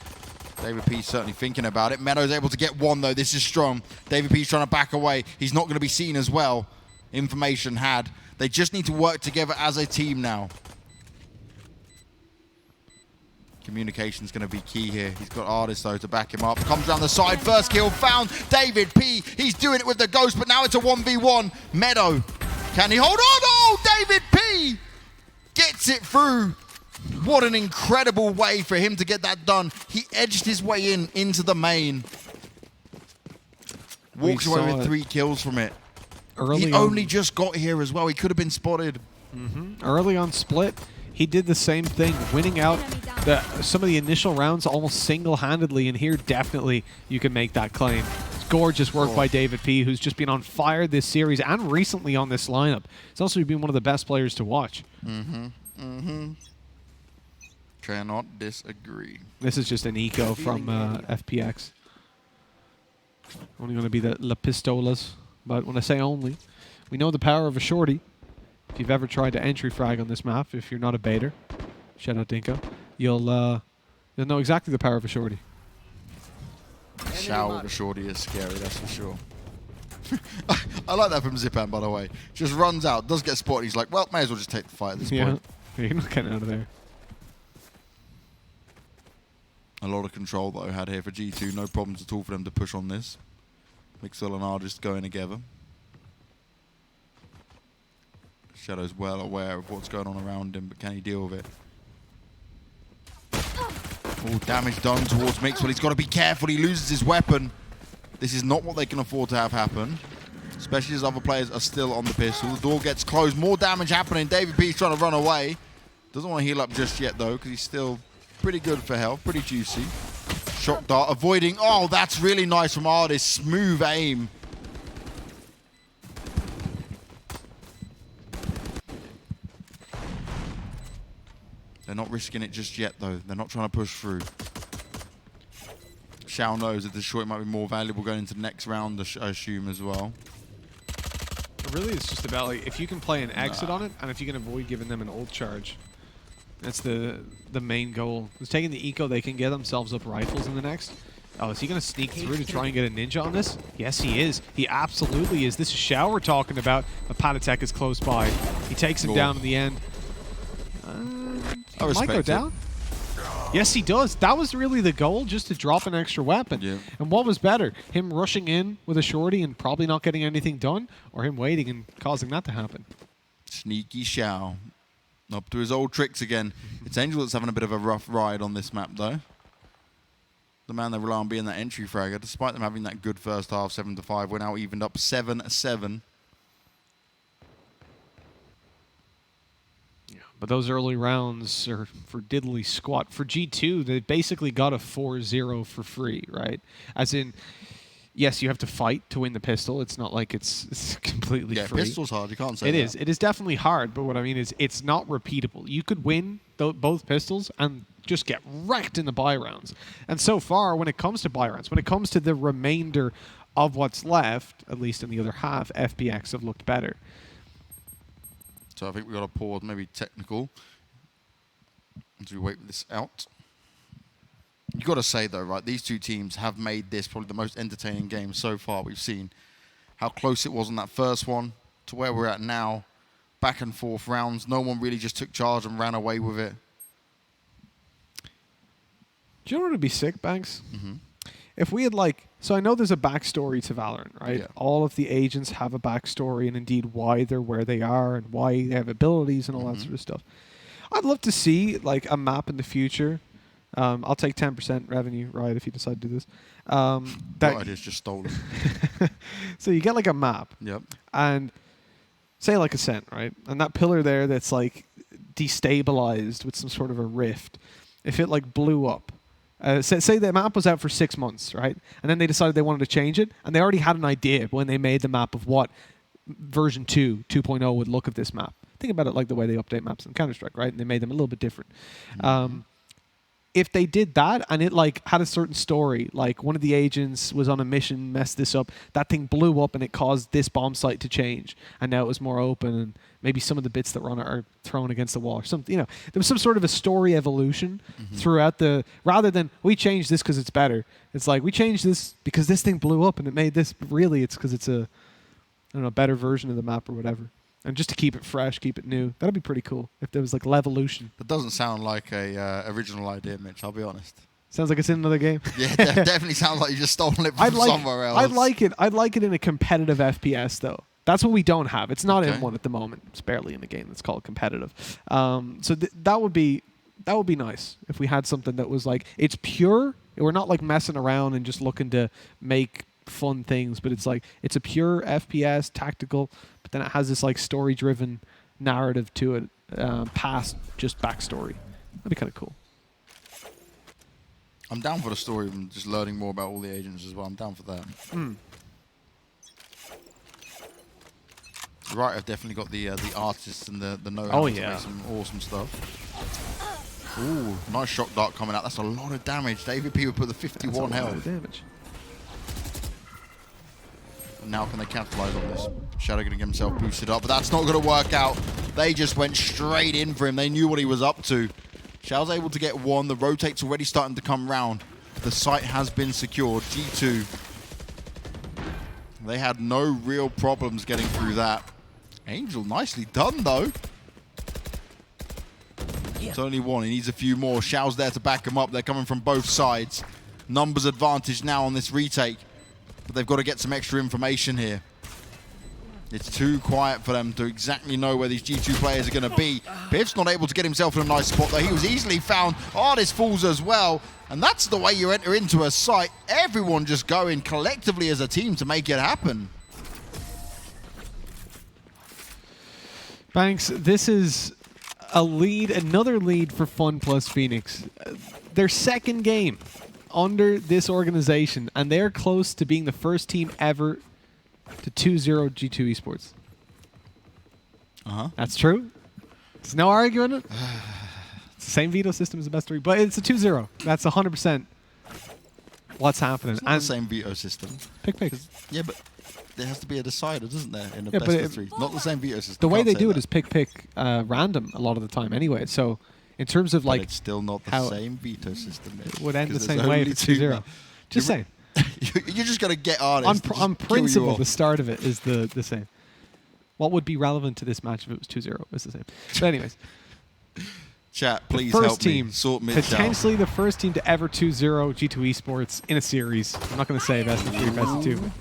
David P's certainly thinking about it. Meadows able to get 1, though. This is strong. David P's trying to back away. He's not going to be seen as well. Information had. They just need to work together as a team now. Communication's going to be key here. He's got Artist, though, to back him up. Comes down the side. First kill found. David P. He's doing it with the Ghost, but now it's a 1v1. Meadow. Can he hold on? Oh, David P. Gets it through. What an incredible way for him to get that done. He edged his way into the main. Walks away with 3 kills from it. He only just got here as well. He could have been spotted. Early on Split, he did the same thing, winning out some of the initial rounds almost single-handedly, and here definitely you can make that claim. It's gorgeous work by David P, who's just been on fire this series and recently on this lineup. He's also been one of the best players to watch. Cannot disagree. This is just an eco from FPX. Only going to be the La Pistolas, but when I say only, we know the power of a shorty. If you've ever tried to entry frag on this map, if you're not a baiter, shout out Dinko, you'll know exactly the power of a shorty. Shower with a shorty is scary, that's for sure. I like that from Zipan, by the way. Just runs out, does get spotted. He's like, well, may as well just take the fight at this point. You're not getting out of there. A lot of control, though, had here for G2. No problems at all for them to push on this. Mixwell and R just going together. Shadow's well aware of what's going on around him, but can he deal with it? Oh, damage done towards Mixwell. He's got to be careful. He loses his weapon. This is not what they can afford to have happen, especially as other players are still on the pistol. The door gets closed. More damage happening. David P's trying to run away. Doesn't want to heal up just yet, though, because he's still pretty good for health. Pretty juicy. Shock dart avoiding. Oh, that's really nice from Artist. Smooth aim. They're not risking it just yet, though. They're not trying to push through. Shao knows that the short might be more valuable going into the next round, I assume, as well. Really, it's just about, like, if you can play an exit on it, and if you can avoid giving them an ult charge. That's the main goal. It's taking the eco, they can get themselves up rifles in the next. Oh, is he going to sneak through to try and get a ninja on this? Yes, he is. He absolutely is. This is Shao we're talking about. But Patatek is close by. He takes him down in the end. Might go down. Yes, he does. That was really the goal, just to drop an extra weapon. Yeah. And what was better? Him rushing in with a shorty and probably not getting anything done, or him waiting and causing that to happen? Sneaky Shao. Up to his old tricks again. It's Angel that's having a bit of a rough ride on this map, though. The man they rely on being that entry fragger. Despite them having that good first half, 7-5, we're now evened up 7-7. But those early rounds are for diddly squat. For G2, they basically got a 4-0 for free, right? As in, yes, you have to fight to win the pistol. It's not like it's completely free. Yeah, pistol's hard. You can't say It that. is. It is definitely hard, but what I mean is it's not repeatable. You could win both pistols and just get wrecked in the buy rounds. And so far, when it comes to buy rounds, when it comes to the remainder of what's left, at least in the other half, FPX have looked better. So I think we've got to pause, maybe technical, as we wait this out. You've got to say, though, right, these two teams have made this probably the most entertaining game so far we've seen. How close it was on that first one to where we're at now. Back and forth rounds. No one really just took charge and ran away with it. Do you know what would be sick, Banks? Mm-hmm. If we had so I know there's a backstory to Valorant, right? Yeah. All of the agents have a backstory and indeed why they're where they are and why they have abilities and all that sort of stuff. I'd love to see a map in the future. I'll take 10% revenue, right, if you decide to do this. That idea's just stolen. So you get a map. Yep. And say Ascent, right? And that pillar there that's destabilized with some sort of a rift. If it blew up. Say the map was out for 6 months, right? And then they decided they wanted to change it, and they already had an idea when they made the map of what version 2.0 would look of this map. Think about it like the way they update maps in Counter-Strike, right? And they made them a little bit different. If they did that and it had a certain story, one of the agents was on a mission, messed this up, that thing blew up and it caused this bomb site to change, and now it was more open, and maybe some of the bits that were on it are thrown against the wall or something. There was some sort of a story evolution throughout rather than we changed this because it's better. It's we changed this because this thing blew up and it made this. But really, it's because it's a better version of the map or whatever. And just to keep it fresh, keep it new. That'd be pretty cool if there was Levolution. That doesn't sound like a original idea, Mitch, I'll be honest. Sounds like it's in another game. Yeah, definitely sounds like you just stolen it from somewhere else. I'd like it in a competitive FPS though. That's what we don't have. It's not in one at the moment. It's barely in a game that's called competitive. So that would be nice if we had something that was it's pure. We're not messing around and just looking to make fun things, but it's it's a pure FPS tactical, but then it has this story-driven narrative to it, past just backstory. That'd be kind of cool. I'm down for the story and just learning more about all the agents as well. I'm down for that. Right, I've definitely got the artists and the know-how to make some awesome stuff. Ooh, nice shock dart coming out. That's a lot of damage. David P would put the 51 That's a lot health. of damage. Now can they capitalize on this? Shadow going to get himself boosted up, but that's not going to work out. They just went straight in for him. They knew what he was up to. Shadow's able to get one. The rotate's already starting to come round. The site has been secured. G2, they had no real problems getting through that. Angel, nicely done, though. It's only one. He needs a few more. Shao's there to back him up. They're coming from both sides. Numbers advantage now on this retake. But they've got to get some extra information here. It's too quiet for them to exactly know where these G2 players are going to be. Piff's not able to get himself in a nice spot, though. He was easily found. Artist falls as well. And that's the way you enter into a site. Everyone just going collectively as a team to make it happen. Banks, this is another lead for Fun plus Phoenix. Their second game under this organization, and they're close to being the first team ever to 2-0 G2 Esports. That's true. There's no arguing it. It's the same veto system as the best three, but it's a 2-0. That's 100% what's happening. It's not the same veto system. Pick. Yeah, but there has to be a decider, doesn't there, in a Yeah, best but of three? Not the same veto system. The way Can't they say do it that. is pick random a lot of the time anyway. So in terms of But it's still not the how same veto system. it would end the 'cause there's same way if only it's two 2-0. now. Just saying. You're just going to get artists. On principle, the start of it is the same. What would be relevant to this match if it was 2-0 is the same. But anyways, Chat, please first help team, me sort Mitch out. potentially the first team to ever 2-0 G2 Esports in a series. I'm not going to say best of 3, best of 2.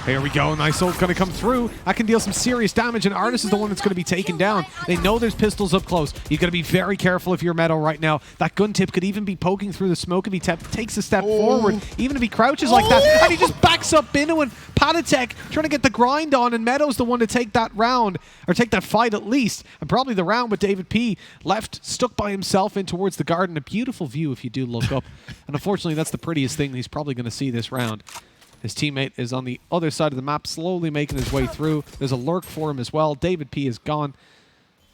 Here we go. Nice ult going to come through. That can deal some serious damage, and Artis is the one that's going to be taken down. They know there's pistols up close. You've got to be very careful if you're Meadow right now. That gun tip could even be poking through the smoke if he takes a step forward, even if he crouches like that. And he just backs up Binu and Patatek trying to get the grind on, and Meadow's the one to take that round, or take that fight at least, and probably the round with David P left stuck by himself in towards the garden. A beautiful view if you do look up. And unfortunately, that's the prettiest thing he's probably going to see this round. His teammate is on the other side of the map, slowly making his way through. There's a lurk for him as well. David P is gone.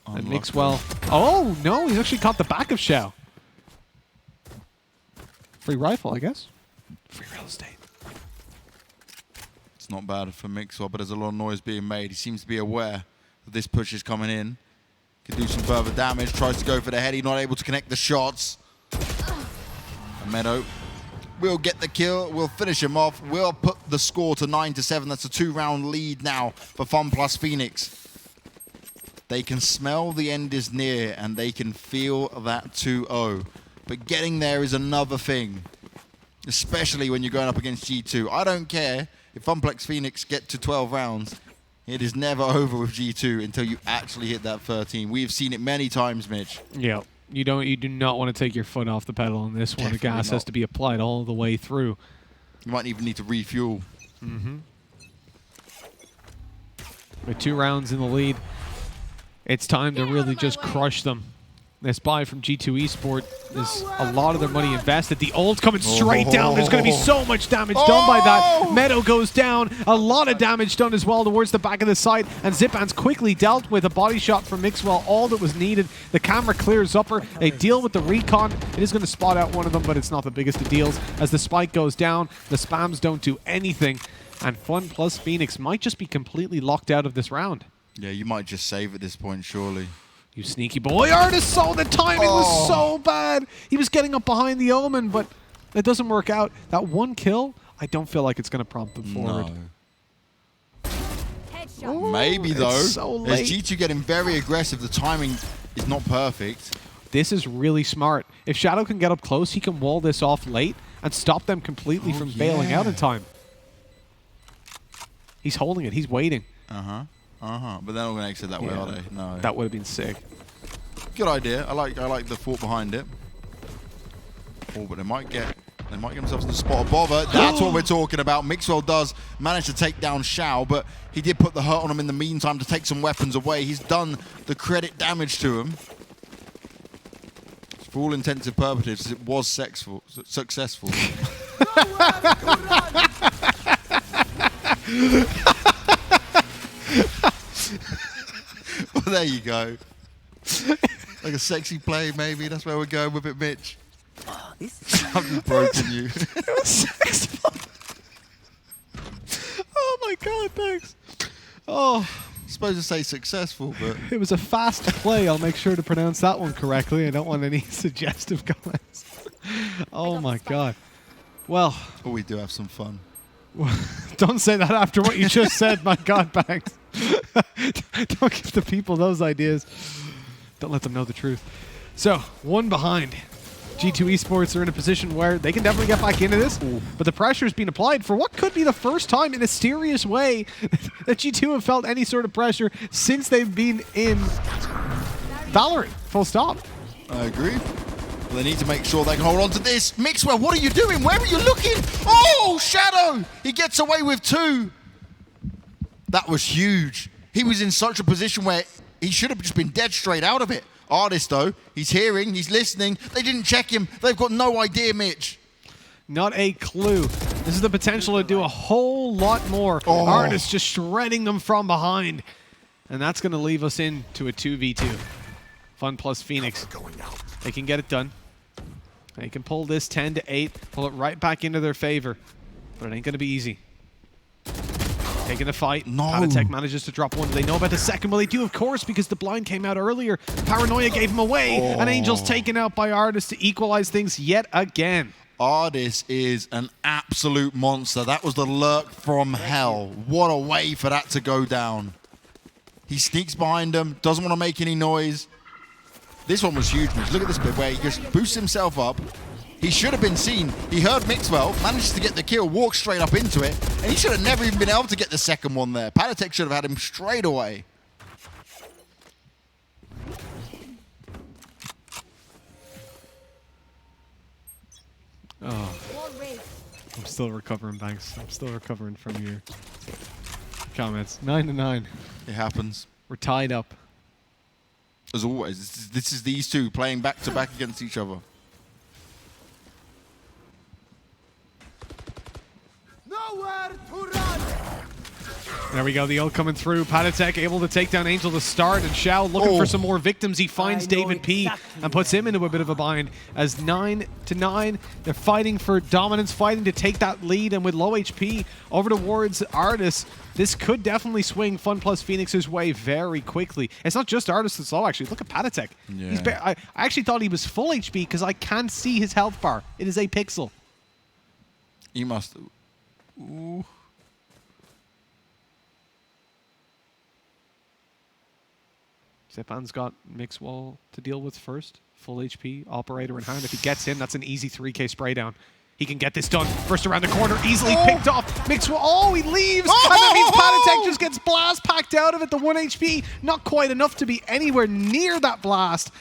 And Mixwell. Oh, no, he's actually caught the back of Xiao. Free rifle, I guess. Free real estate. It's not bad for Mixwell, but there's a lot of noise being made. He seems to be aware that this push is coming in. Could do some further damage. Tries to go for the heady, not able to connect the shots. And Meadow will get the kill. We'll finish him off. We'll put the score to 9-7. That's a 2-round lead now for Fun plus Phoenix. They can smell the end is near, and they can feel that 2-0. But getting there is another thing, especially when you're going up against G2. I don't care if Funplex Phoenix get to 12 rounds. It is never over with G2 until you actually hit that 13. We've seen it many times, Mitch. Yeah. You do not want to take your foot off the pedal on this one. The gas has to be applied all the way through. You might even need to refuel. With 2 rounds in the lead, it's time to really just crush them. This buy from G2 Esports is a lot of their money invested. The ult coming straight down. There's going to be so much damage done by that. Meadow goes down. A lot of damage done as well towards the back of the site. And Zipan's quickly dealt with a body shot from Mixwell. All that was needed. The camera clears upper. They deal with the recon. It is going to spot out one of them, but it's not the biggest of deals. As the spike goes down, the spams don't do anything. And Fun plus Phoenix might just be completely locked out of this round. Yeah, you might just save at this point, surely. You sneaky boy. Artis saw the timing was so bad. He was getting up behind the Omen, but it doesn't work out. That one kill, I don't feel like it's going to prompt them forward. No. Maybe, though. So late. As G2 getting very aggressive, the timing is not perfect. This is really smart. If Shadow can get up close, he can wall this off late and stop them completely from bailing out in time. He's holding it. He's waiting. But they're not going to exit that way, are they? No. That would have been sick. Good idea. I like the thought behind it. Oh, but they might get themselves in the spot of bother. That's what we're talking about. Mixwell does manage to take down Xiao, but he did put the hurt on him in the meantime to take some weapons away. He's done the credit damage to him. For all intents and purposes, it was successful. Well, there you go. Like a sexy play, maybe. That's where we're going with it, Mitch. Oh, this is I've broken you. It was sexy. Oh my god, thanks. Oh. Supposed to say successful, but It was a fast play. I'll make sure to pronounce that one correctly. I don't want any suggestive comments. Oh my god. Well, we do have some fun. don't say that after what you just said. My god, Banks. Don't give the people those ideas. Don't let them know the truth. So, 1 behind. G2 Esports are in a position where they can definitely get back into this, but the pressure is being applied for what could be the first time in a serious way that G2 have felt any sort of pressure since they've been in Valorant. Full stop. I agree. Well, they need to make sure they can hold on to this. Mixwell, what are you doing? Where are you looking? Oh, Shadow! He gets away with 2. That was huge. He was in such a position where he should have just been dead straight out of it. Artist, though, he's hearing, he's listening. They didn't check him. They've got no idea, Mitch. Not a clue. This is the potential to do a whole lot more. Artist just shredding them from behind. And that's going to leave us into a 2v2. Fun plus Phoenix. They can get it done. They can pull this 10-8, pull it right back into their favor. But it ain't going to be easy. Taking the fight. No. Patatek manages to drop one. Do they know about the second? Well, they do, of course, because the blind came out earlier. Paranoia gave him away. And Angel's taken out by Artist to equalize things yet again. Artist is an absolute monster. That was the lurk from hell. What a way for that to go down. He sneaks behind him, doesn't want to make any noise. This one was huge. Look at this bit where he just boosts himself up, He should have been seen. He heard Mixwell, manages to get the kill, walks straight up into it, and he should have never even been able to get the second one there. Patatek should have had him straight away. Oh, I'm still recovering, Banks. I'm still recovering from your comments. 9-9. It happens. We're tied up. As always, this is these two playing back-to-back against each other. Nowhere to run! There we go, the ult coming through. Patatek able to take down Angel to start, and Xiao looking for some more victims. He finds David P and puts him into a bit of a bind. As 9-9, they're fighting for dominance, fighting to take that lead, and with low HP over towards Artis, this could definitely swing Fun Plus Phoenix's way very quickly. It's not just Artis that's low, actually. Look at Patatek. Yeah. I actually thought he was full HP because I can't see his health bar. It is a pixel. He must... Ooh. Zipan's got Mixwell to deal with first. Full HP, operator in hand. If he gets him, that's an easy 3k spray down. He can get this done. First around the corner, easily picked off. Mixwell, oh, he leaves! And that means Patatek just gets blast packed out of it. The 1 HP, not quite enough to be anywhere near that blast.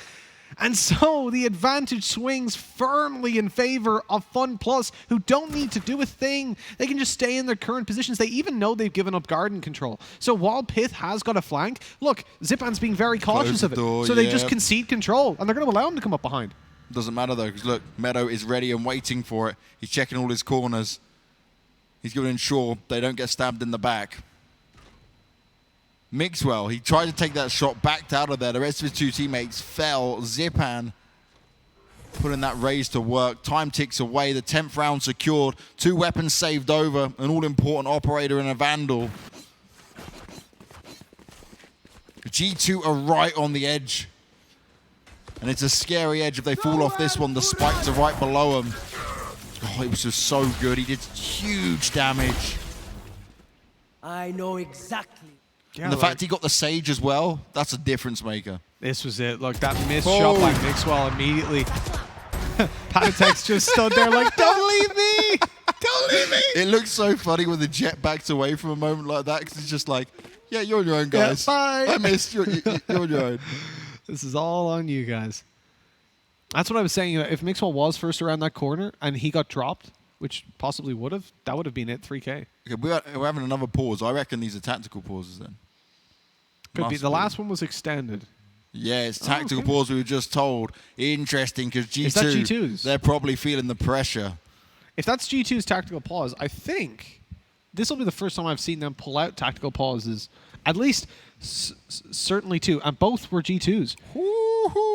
And so the advantage swings firmly in favor of Fun Plus, who don't need to do a thing. They can just stay in their current positions. They even know they've given up garden control. So while Pith has got a flank, look, Zipan's being very cautious of it. So they just concede control, and they're going to allow him to come up behind. Doesn't matter though, because look, Meadow is ready and waiting for it. He's checking all his corners. He's going to ensure they don't get stabbed in the back. Mixwell, he tried to take that shot, backed out of there. The rest of his two teammates fell. Zipan putting that raise to work. Time ticks away. The 10th round secured. 2 weapons saved over. An all-important operator and a Vandal. G2 are right on the edge. And it's a scary edge if they fall off this one. The spikes are right below them. Oh, it was just so good. He did huge damage. I know exactly. Yeah, And the fact he got the Sage as well, that's a difference maker. This was it. Look, that missed shot by Mixwell immediately. Patatek's just stood there like, don't leave me! Don't leave me! It looks so funny when the jet backs away from a moment like that, because it's just like, yeah, you're on your own, guys. Yeah, bye. I missed you. You're on your own. This is all on you guys. That's what I was saying. If Mixwell was first around that corner and he got dropped, which possibly would have, that would have been it, 3k. Okay, we're having another pause. I reckon these are tactical pauses then. Could be. The last one was extended. Yeah, it's tactical pause we were just told. Interesting, because G2, Is that G2's? they're probably feeling the pressure. If that's G2's tactical pause, I think this will be the first time I've seen them pull out tactical pauses. At least, certainly 2, and both were G2's.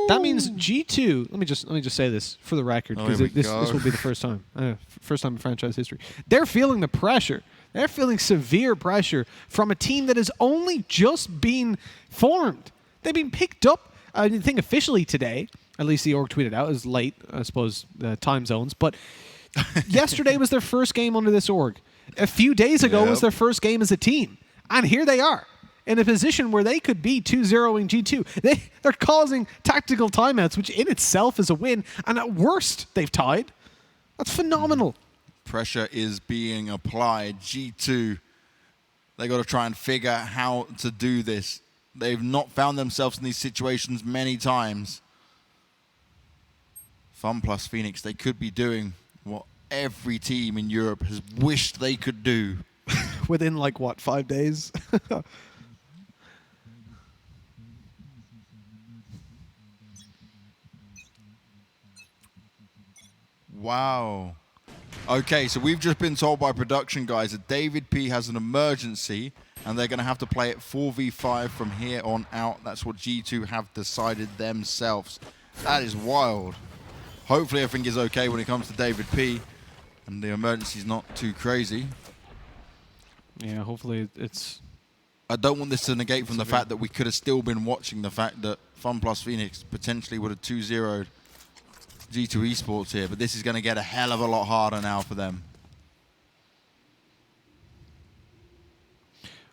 That means G2. Let me just say this for the record, because this will be the first time in franchise history. They're feeling the pressure. They're feeling severe pressure from a team that has only just been formed. They've been picked up, I think officially today. At least the org tweeted out. It was late, I suppose, time zones. But yesterday was their first game under this org. A few days ago was their first game as a team. And here they are, in a position where they could be 2-0ing G2. They're causing tactical timeouts, which in itself is a win. And at worst, they've tied. That's phenomenal. Pressure is being applied. G2, they got to try and figure out how to do this. They've not found themselves in these situations many times. Fun Plus Phoenix, they could be doing what every team in Europe has wished they could do. Within, like, what, 5 days? Wow. Okay, so we've just been told by production guys that David P has an emergency and they're going to have to play it 4v5 from here on out. That's what G2 have decided themselves. That is wild. Hopefully everything is okay when it comes to David P and the emergency is not too crazy. Yeah, hopefully it's... I don't want this to negate from the fact that we could have still been watching the fact that Fun Plus Phoenix potentially would have 2-0'd G2 Esports here, but this is going to get a hell of a lot harder now for them.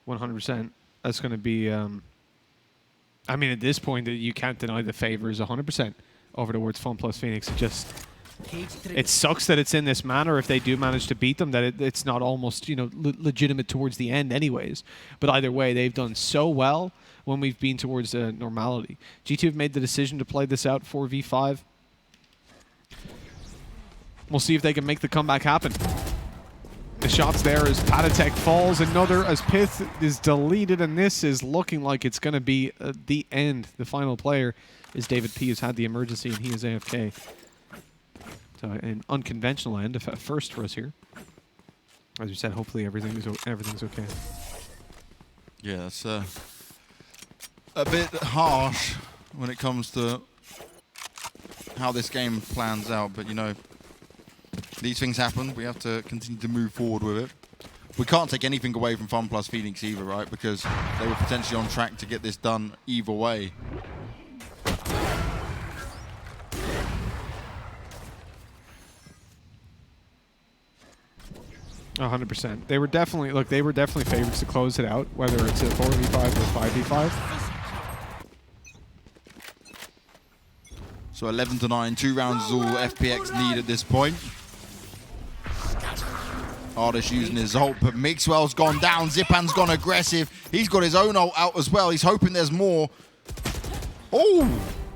100%. That's going to be... I mean, at this point, you can't deny the favors 100% over towards Fun Plus Phoenix. Just It sucks that it's in this manner if they do manage to beat them, that it's not almost, you know, legitimate towards the end anyways. But either way, they've done so well when we've been towards normality. G2 have made the decision to play this out 4v5. We'll see if they can make the comeback happen. The shots there as Patatek falls, another as Pith is deleted, and this is looking like it's going to be the end. The final player is David P, who's had the emergency, and he is AFK. So an unconventional end, a first for us here. As you said, hopefully everything's okay. Yeah, it's a bit harsh when it comes to how this game plans out, but you know, these things happen. We have to continue to move forward with it. We can't take anything away from Fun plus Phoenix either, right? Because they were potentially on track to get this done either way. 100%. They were definitely favorites to close it out, whether it's a 4v5 or 5v5. So 11-9, 2 rounds is all FPX need at this point. Ardish using his ult, but Mixwell's gone down. Zipan's gone aggressive. He's got his own ult out as well. He's hoping there's more. Oh,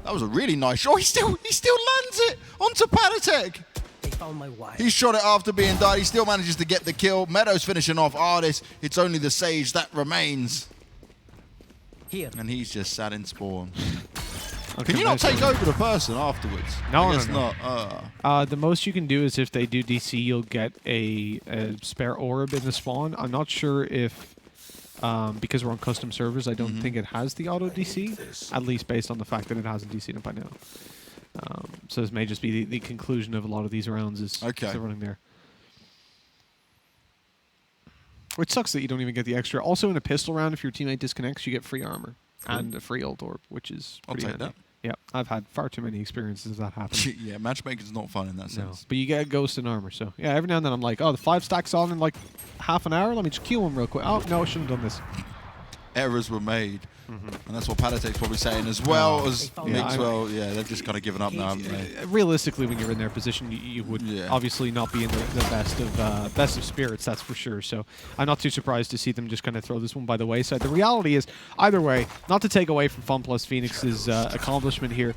that was a really nice shot. He still lands it onto Patatek. They found my wife. He shot it after being died. He still manages to get the kill. Meadows finishing off Ardish. It's only the Sage that remains. Here. And he's just sat in spawn. Can you not take over the person afterwards? No, I guess no. not. The most you can do is if they do DC, you'll get a spare orb in the spawn. I'm not sure if, because we're on custom servers, I don't think it has the auto DC, at least based on the fact that it hasn't DC'd it by now. So this may just be the conclusion of a lot of these rounds is still running there. Which sucks that you don't even get the extra. Also in a pistol round, if your teammate disconnects, you get free armor and a free ult orb, which is pretty handy. That. Yeah, I've had far too many experiences of that happen. Yeah, matchmaking's not fun in that sense. But you get a ghost and armor, so yeah, every now and then I'm like, oh, the 5 stacks on in like half an hour, let me just queue them real quick. Oh, no, I shouldn't have done this. Errors were made. And that's what Patatek's probably saying as well as Mixwell. Yeah, they've just kind of given up now, haven't they? Realistically, when you're in their position, you would obviously not be in the best of spirits, that's for sure. So I'm not too surprised to see them just kind of throw this one by the wayside. The reality is, either way, not to take away from Fun plus Phoenix's accomplishment here,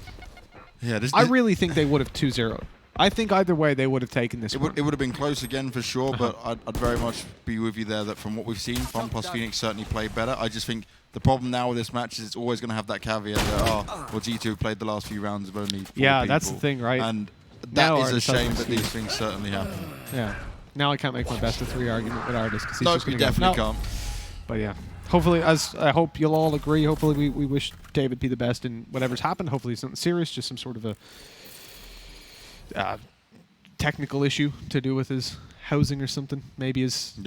I really think they would have 2-0'd. I think either way they would have taken this one. It would have been close again for sure, but I'd very much be with you there that from what we've seen, Fun plus Phoenix certainly played better. I just think the problem now with this match is it's always going to have that caveat that, well, G2 played the last few rounds of only 4 people. That's the thing, right? And that is a shame that these things certainly happen. Yeah. Now I can't make my best of 3 argument with Artis because he's no, just we definitely can't. But yeah. Hopefully, as I hope you'll all agree, hopefully we wish David be the best in whatever's happened. Hopefully it's nothing serious, just some sort of a technical issue to do with his housing or something. Maybe his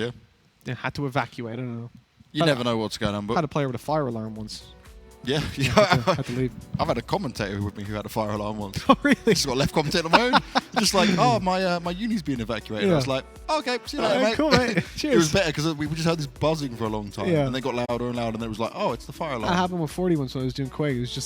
had to evacuate. I don't know. You never know what's going on. But I had a player with a fire alarm once. Yeah. Had to leave. I've had a commentator with me who had a fire alarm once. Oh, really? Just got left commentating on my own. Just like, oh, my uni's being evacuated. I was like, okay, see you later, mate. Cool, mate. Cheers. It was better because we just heard this buzzing for a long time. And they got louder and louder, and then it was like, oh, it's the fire alarm. That happened with 40 once when I was doing Quake. It was just